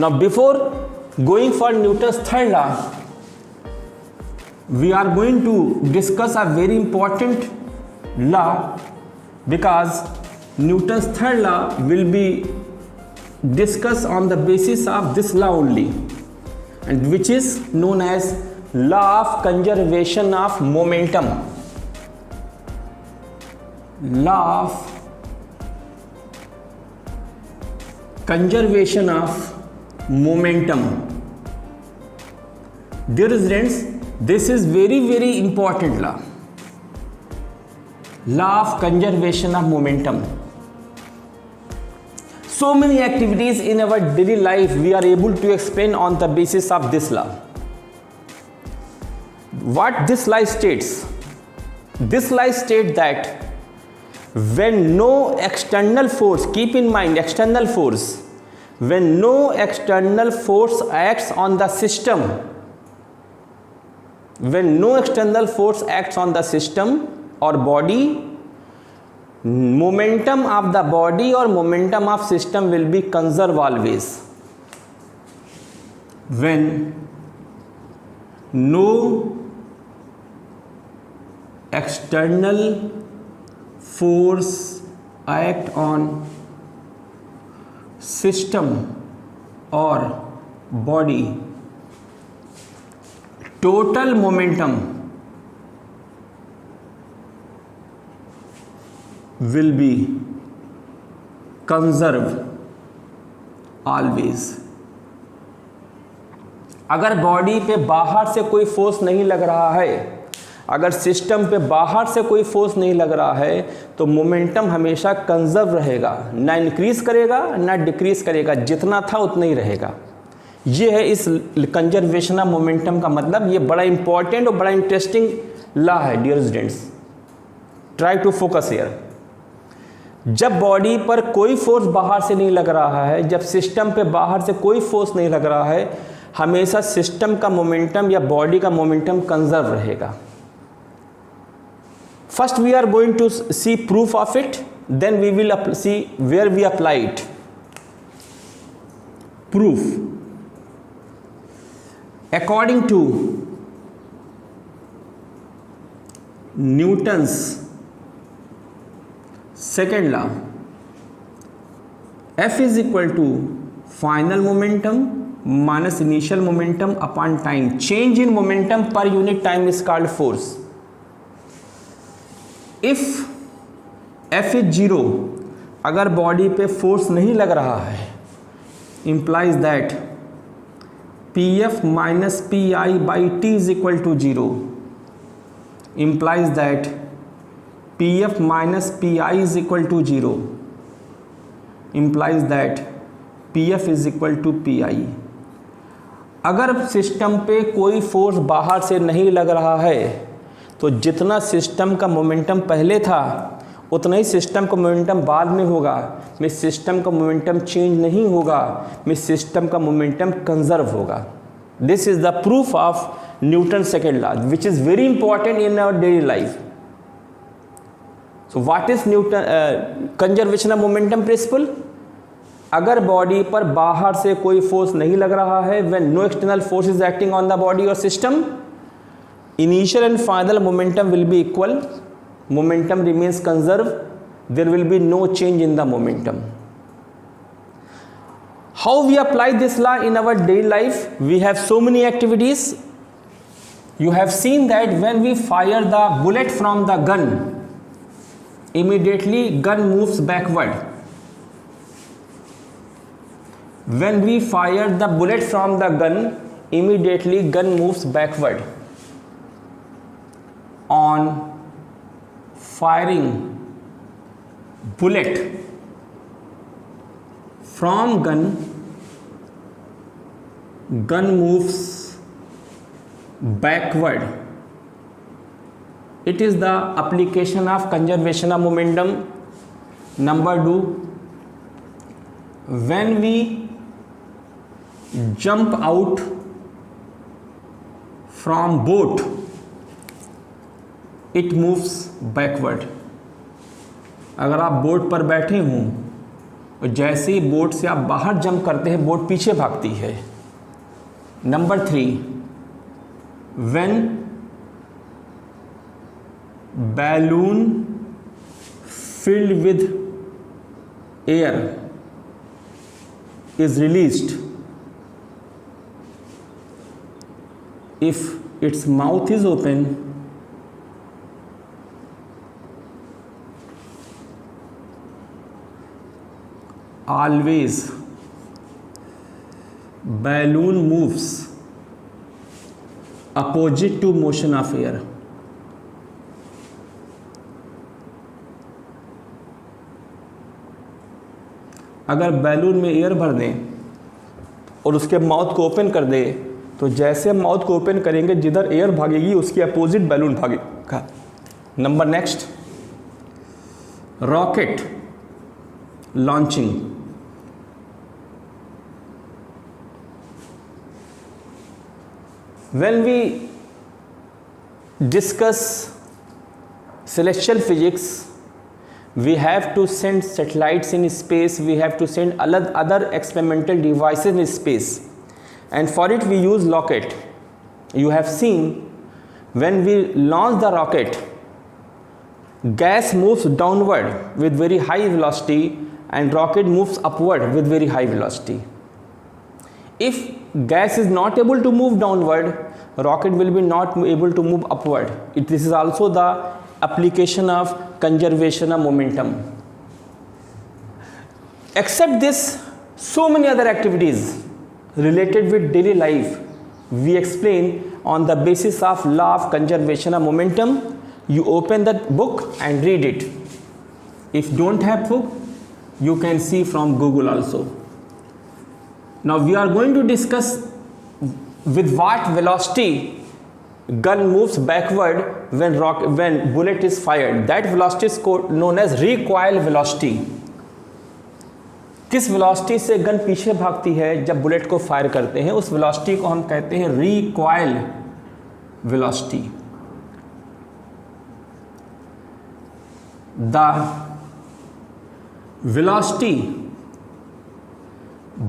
Now before going for Newton's third law, we are going to discuss a very important law, because Newton's third law will be discussed on the basis of this law only, and which is known as law of conservation of momentum. Law of conservation of momentum. Dear students, this is very important law. Law of conservation of momentum. So many activities in our daily life we are able to explain on the basis of this law. What this law states? This law states that when no external force, keep in mind external force, when no external force acts on the system, when no external force acts on the system or body, momentum of the body or momentum of system will be conserved always. When no external force act on system or body, total momentum will be conserved always. अगर body पे बाहर से कोई force नहीं लग रहा है, अगर सिस्टम पे बाहर से कोई फोर्स नहीं लग रहा है, तो मोमेंटम हमेशा कंजर्व रहेगा, ना इंक्रीज करेगा ना डिक्रीज करेगा, जितना था उतना ही रहेगा। ये है इस कंजर्वेशन ऑफ मोमेंटम का मतलब। ये बड़ा इंपॉर्टेंट और बड़ा इंटरेस्टिंग लॉ है dear students, try to focus here. जब बॉडी पर कोई फोर्स बाहर से नहीं लग रहा है, जब सिस्टम पे बाहर से कोई फोर्स नहीं लग रहा है, हमेशा सिस्टम का मोमेंटम या बॉडी का मोमेंटम कंजर्व रहेगा। First we are going to see proof of it, then we will see where we apply it. Proof. According to Newton's second law, F is equal to final momentum minus initial momentum upon time. Change in momentum per unit time is called force. If F is 0, अगर body पे force नहीं लग रहा है, implies that Pf minus Pi by T is equal to 0, implies that Pf minus Pi is equal to 0, implies that Pf is equal to Pi. अगर system पे कोई force बाहर से नहीं लग रहा है, तो जितना सिस्टम का मोमेंटम पहले था उतना ही सिस्टम का मोमेंटम बाद में होगा, में सिस्टम का मोमेंटम चेंज नहीं होगा, में सिस्टम का मोमेंटम कंजर्व होगा। This is the proof of Newton second law, which is very important in our daily life. So what is Newton conservation of momentum principle? अगर बॉडी पर बाहर से कोई फोर्स नहीं लग रहा है, when no external force is acting on the body और system, initial and final momentum will be equal, momentum remains conserved, there will be no change in the momentum. How we apply this law in our daily life? We have so many activities. You have seen that when we fire the bullet from the gun, immediately gun moves backward. When we fire the bullet from the gun, immediately gun moves backward. On firing bullet from gun, gun moves backward. It is the application of conservation of momentum. Number 2, when we jump out from boat, it moves backward. अगर आप boat पर बैठे हों और जैसे ही boat से आप बाहर जंप करते हैं बोट पीछे भागती है। Number 3, when balloon filled with air is released, if its mouth is open, always balloon moves opposite to motion of air। अगर बैलून में एयर भर दें और उसके माउथ को ओपन कर दे तो जैसे माउथ को ओपन करेंगे जिधर एयर भागेगी उसके अपोजिट बैलून भागेगा। Number next, rocket launching. When we discuss celestial physics, we have to send satellites in space, we have to send other experimental devices in space, and for it we use rocket. You have seen when we launch the rocket, gas moves downward with very high velocity and rocket moves upward with very high velocity. If gas is not able to move downward, rocket will be not able to move upward. This is also the application of conservation of momentum. Except this, so many other activities related with daily life we explain on the basis of law of conservation of momentum. You open that book and read it. If don't have book, you can see from Google also. Now we are going to discuss with what velocity gun moves backward when bullet is fired. That velocity is known as recoil velocity. किस velocity से gun पीछे भागती है जब bullet को fire करते हैं, उस वेलोसिटी को हम कहते हैं recoil velocity. The velocity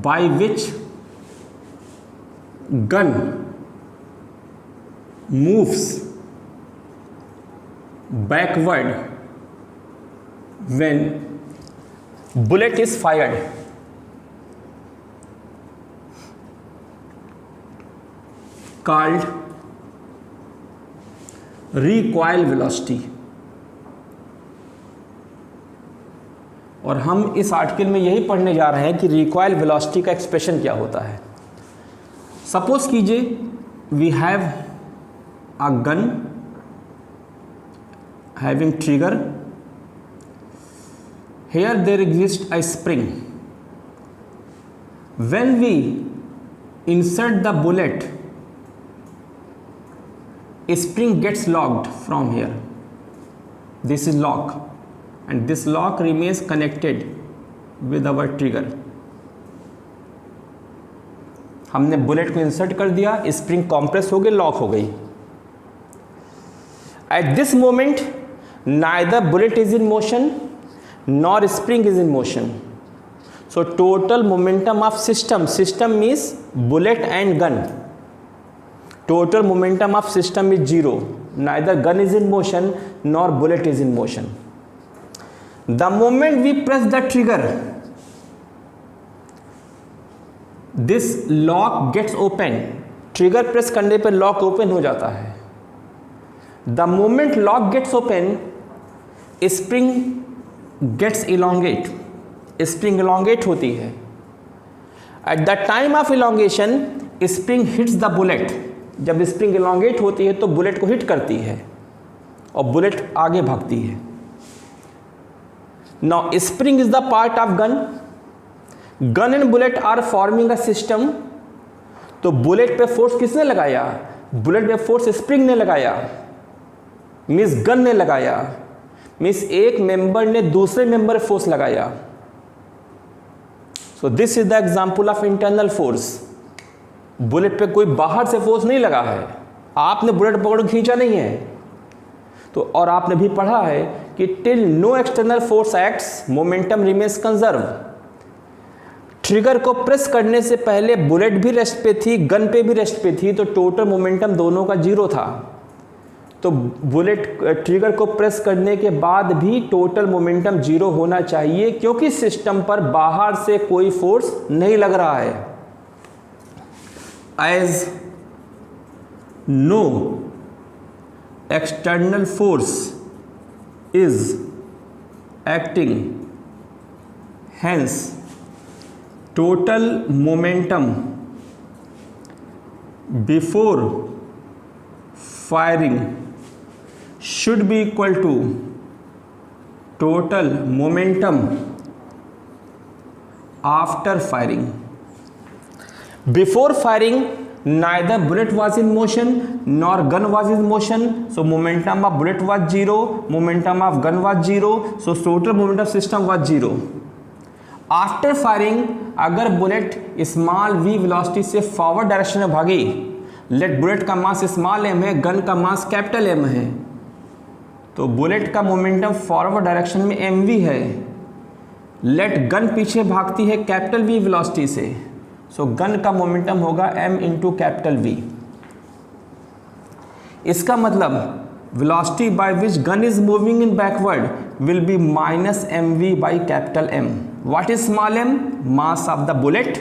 by which gun moves backward when bullet is fired called recoil velocity. और हम इस आर्टिकल में यही पढ़ने जा रहे हैं कि recoil velocity का एक्सप्रेशन क्या होता है। सपोज कीजिए we have a gun having trigger. Here there exists a spring. When we insert the bullet, a spring gets locked from here. This is lock, and this lock remains connected with our trigger. हमने bullet को insert कर दिया, spring compress हो गई, lock हो गई। At this moment, neither bullet is in motion nor spring is in motion. So total momentum of system means bullet and gun. Total momentum of system is 0. Neither gun is in motion nor bullet is in motion. The moment we press the trigger, this lock gets open. Trigger press करने पर lock open हो जाता है। The moment lock gets open, spring gets elongate. Spring elongate होती है। At the time of elongation, spring hits the bullet. जब spring elongate होती है तो बुलेट को हिट करती है और बुलेट आगे भागती है। Now spring is the part of gun. Gun and bullet are forming a system. तो बुलेट पे फोर्स किसने लगाया? बुलेट पे फोर्स स्प्रिंग ने लगाया, मिस गन ने लगाया, मिस एक मेंबर ने दूसरे मेंबर फोर्स लगाया। So this is the example of internal force. Bullet पे कोई बाहर से फोर्स नहीं लगा है, आपने बुलेट पकड़ खींचा नहीं है। तो और आपने भी पढ़ा है कि till no external force acts momentum remains conserve. Trigger को प्रेस करने से पहले बुलेट भी रेस्ट पे थी, गन पे भी रेस्ट पे थी, तो टोटल मोमेंटम दोनों का जीरो था। तो बुलेट ट्रिगर को प्रेस करने के बाद भी टोटल मोमेंटम जीरो होना चाहिए, क्योंकि सिस्टम पर बाहर से कोई फोर्स नहीं लग रहा है। As no external force is acting, hence total momentum before firing should be equal to total momentum after firing. Before firing, neither bullet was in motion nor gun was in motion, so momentum of bullet was zero, momentum of gun was zero, so total momentum system was zero. After firing अगर bullet small v velocity से forward direction में भागी, late bullet का mass small m है, gun का mass capital M है, तो bullet का मोमेंटम फॉरवर्ड डायरेक्शन में mv है। लेट गन पीछे भागती है कैपिटल V वेलोसिटी से, सो गन का मोमेंटम होगा m इंटू कैपिटल V। इसका मतलब velocity by which gun is moving in backward will be minus mv by capital M. What is small m? Mass of the bullet.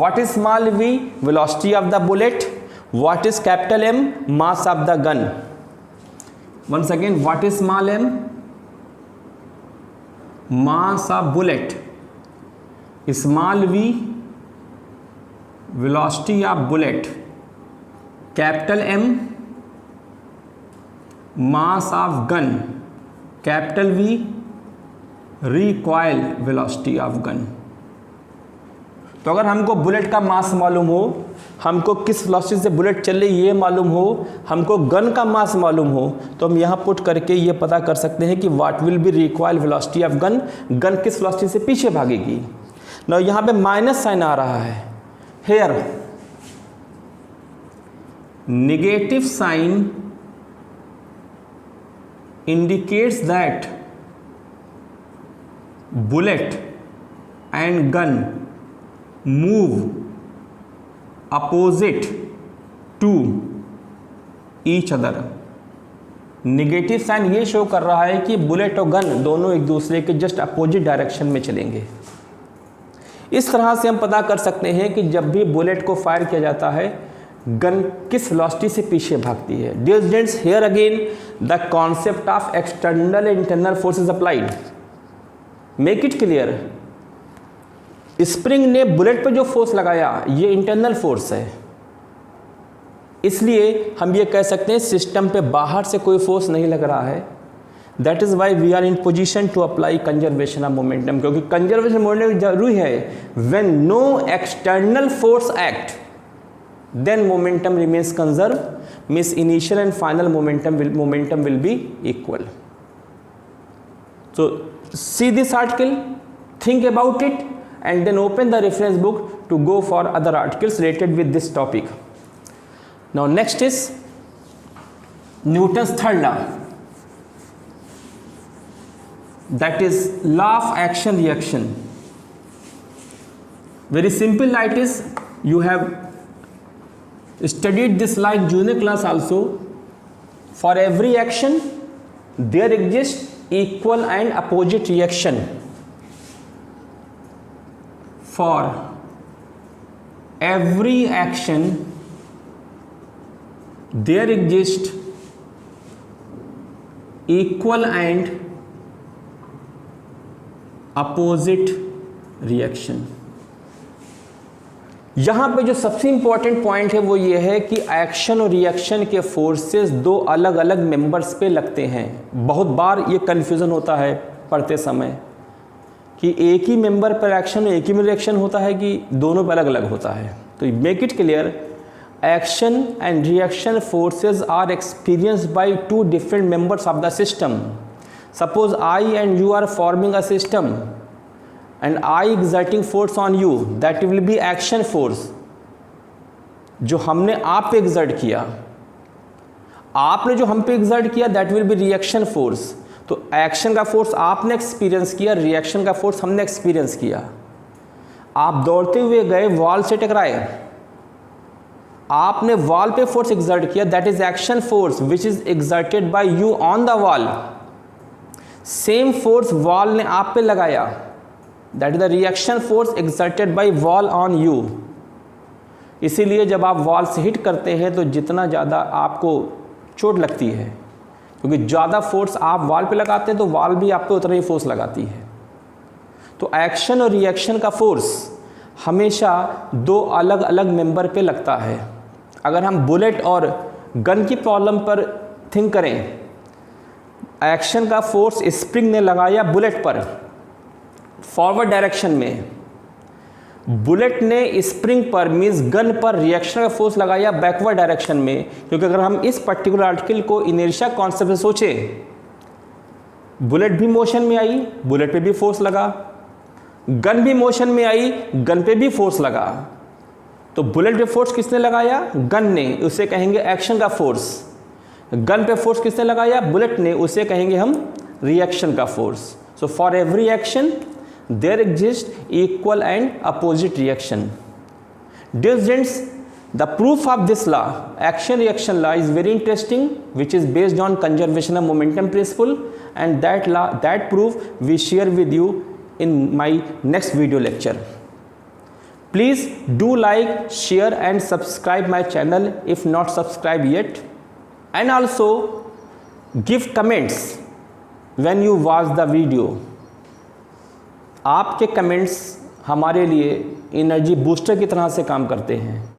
What is small v? Velocity of the bullet. What is capital M? Mass of the gun. Once again, what is small m? Mass of bullet. Small v, velocity of bullet. Capital M, mass of gun, capital V, recoil velocity of gun. तो अगर हमको bullet का मास मालूम हो, हमको किस velocity से bullet चल रही ये मालूम हो, हमको गन का मास मालूम हो, तो हम यहाँ पुट करके ये पता कर सकते हैं कि what will be recoil velocity of gun, gun किस वेलोसिटी से पीछे भागेगी। ना यहाँ पे माइनस साइन आ रहा है, here negative sign indicates that bullet and gun move opposite to each other. Negative sign ये शो कर रहा है कि बुलेट और गन दोनों एक दूसरे के जस्ट अपोजिट डायरेक्शन में चलेंगे। इस तरह से हम पता कर सकते हैं कि जब भी बुलेट को फायर किया जाता है, गन किस वेलोसिटी से पीछे भागती है। Dear students, here again the concept of external and internal force is applied. Make it clear, spring ने बुलेट पे जो फोर्स लगाया ये इंटरनल फोर्स है, इसलिए हम ये कह सकते हैं सिस्टम पे बाहर से कोई फोर्स नहीं लग रहा है। That is why we are in position to apply conservation of momentum, क्योंकि कंजर्वेशन मोमेंटम जरूरी है। When no external force act, then momentum remains conserved, means initial and final momentum will be equal. So see this article, think about it, and then open the reference book to go for other articles related with this topic. Now next is Newton's third law, that is law of action reaction. Very simple law it is. You have studied this law in junior class also. For every action there exists equal and opposite reaction. For every action there exists equal and opposite reaction. यहाँ पे जो सबसे important point है वो ये है कि action और रिएक्शन के फोर्सेस दो अलग अलग मेंबर्स पे लगते हैं। बहुत बार ये कन्फ्यूज़न होता है पढ़ते समय कि एक ही मेंबर पर एक्शन और एक ही में रिएक्शन होता है कि दोनों पे अलग अलग होता है। तो make it clear, action and reaction forces are experienced by two different members of the system. Suppose I and you are forming a system and I exerting force on you, that will be action force, जो हमने आप पे exert किया। आपने जो हम पे exert किया that will be reaction force। तो एक्शन का फोर्स आपने एक्सपीरियंस किया, रिएक्शन का फोर्स हमने एक्सपीरियंस किया। आप दौड़ते हुए गए, वॉल से टकराए, आपने वॉल पे फोर्स एक्सर्ट किया, that is action force which is exerted by you on the wall. Same force wall ने आप पे लगाया, that is the reaction force exerted by wall on you. इसीलिए जब आप वॉल से हिट करते हैं तो जितना ज़्यादा आपको चोट लगती है, क्योंकि ज़्यादा फोर्स आप वॉल पे लगाते हैं तो वॉल भी आप पे उतना ही फोर्स लगाती है। तो एक्शन और रिएक्शन का फोर्स हमेशा दो अलग अलग मेंबर पे लगता है। अगर हम बुलेट और गन की प्रॉब्लम पर थिंक करें, एक्शन का फोर्स स्प्रिंग ने लगाया बुलेट पर फॉरवर्ड डायरेक्शन में, बुलेट ने स्प्रिंग पर मींस गन पर रिएक्शन का फोर्स लगाया बैकवर्ड डायरेक्शन में। क्योंकि अगर हम इस पर्टिकुलर आर्टिकल को इनर्शिया कॉन्सेप्ट से सोचें, बुलेट भी मोशन में आई, बुलेट पे भी फोर्स लगा, गन भी मोशन में आई, गन पे भी फोर्स लगा। तो बुलेट पे फोर्स किसने लगाया? गन ने, उसे कहेंगे एक्शन का फोर्स। गन पे फोर्स किसने लगाया? बुलेट ने, उसे कहेंगे हम रिएक्शन का force. So for every action there exists equal and opposite reaction. Dear students, the proof of this law, action reaction law, is very interesting, which is based on conservation of momentum principle, and that law, that proof we share with you in my next video lecture. Please do like, share and subscribe my channel if not subscribed yet, and also give comments when you watch the video. आपके comments हमारे लिए energy booster की तरह से काम करते हैं।